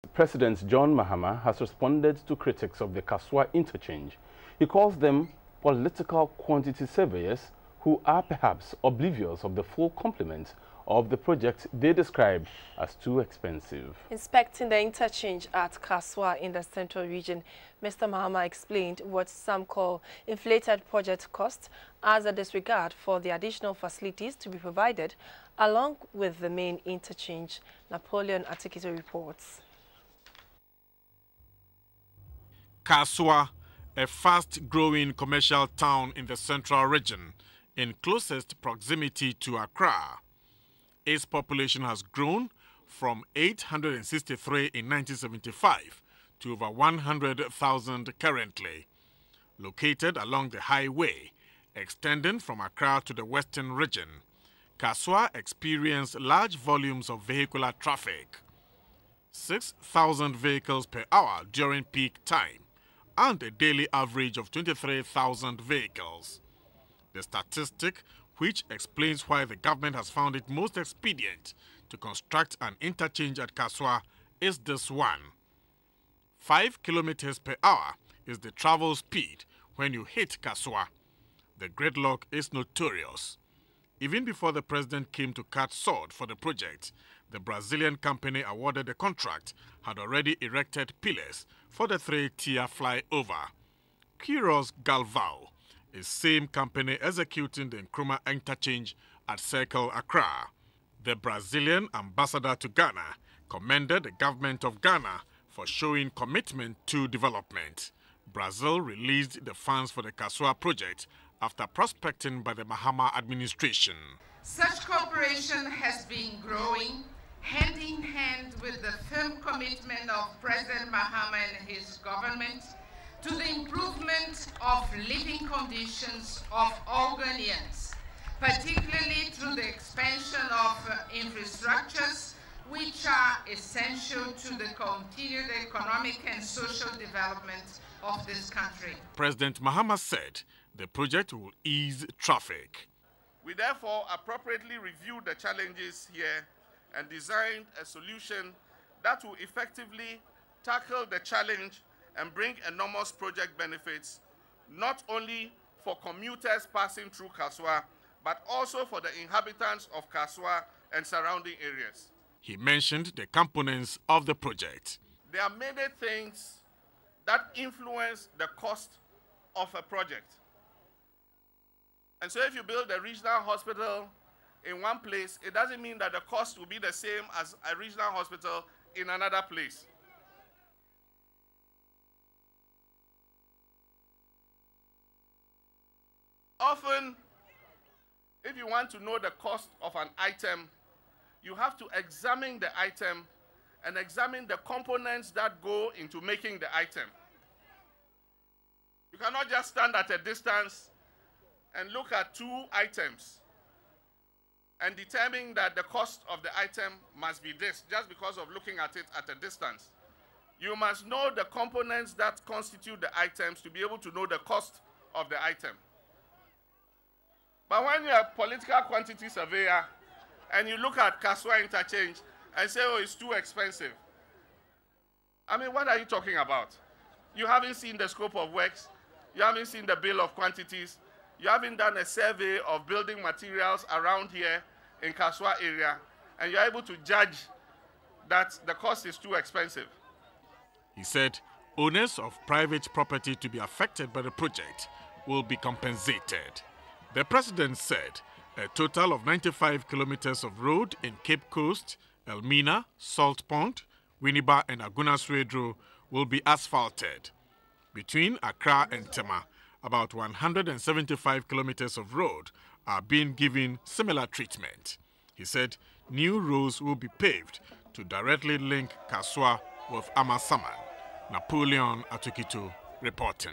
President John Mahama has responded to critics of the Kasoa Interchange. He calls them political quantity surveyors who are perhaps oblivious of the full complement of the project they describe as too expensive. Inspecting the interchange at Kasoa in the central region, Mr. Mahama explained what some call inflated project costs as a disregard for the additional facilities to be provided along with the main interchange. Napoleon Atikito reports. Kasoa, a fast-growing commercial town in the central region, in closest proximity to Accra. Its population has grown from 863 in 1975 to over 100,000 currently. Located along the highway, extending from Accra to the western region, Kasoa experienced large volumes of vehicular traffic. 6,000 vehicles per hour during peak time, and a daily average of 23,000 vehicles. The statistic, which explains why the government has found it most expedient to construct an interchange at Kasoa, is this one. 5 kilometers per hour is the travel speed when you hit Kasoa. The gridlock is notorious. Even before the president came to cut sword for the project, the Brazilian company awarded the contract had already erected pillars for the 3-tier flyover. Quiros Galvao is same company executing the Nkrumah interchange at Circle Accra. The Brazilian ambassador to Ghana commended the government of Ghana for showing commitment to development. Brazil released the funds for the Kasoa project after prospecting by the Mahama administration. Such cooperation has been growing hand in hand with the firm commitment of President Mahama and his government to the improvement of living conditions of all Ghanaians, particularly through the expansion of infrastructures which are essential to the continued economic and social development of this country. President Mahama said the project will ease traffic. We therefore appropriately reviewed the challenges here and designed a solution that will effectively tackle the challenge and bring enormous project benefits, not only for commuters passing through Kasoa, but also for the inhabitants of Kasoa and surrounding areas. He mentioned the components of the project. There are many things that influence the cost of a project. And so if you build a regional hospital in one place, it doesn't mean that the cost will be the same as a regional hospital in another place. Often, if you want to know the cost of an item, you have to examine the item and examine the components that go into making the item. You cannot just stand at a distance and look at two items and determine that the cost of the item must be this just because of looking at it at a distance. You must know the components that constitute the items to be able to know the cost of the item. But when you're a political quantity surveyor and you look at Kasoa Interchange and say, oh, it's too expensive, I mean, what are you talking about? You haven't seen the scope of works. You haven't seen the bill of quantities. You haven't done a survey of building materials around here in Kasoa area, and you're able to judge that the cost is too expensive. He said owners of private property to be affected by the project will be compensated. The president said a total of 95 kilometers of road in Cape Coast, Elmina, Salt Pond, Winneba and Aguna Swedro will be asphalted. Between Accra and Tema, about 175 kilometers of road are being given similar treatment. He said new roads will be paved to directly link Kasoa with Amasaman. Napoleon Atukito reporting.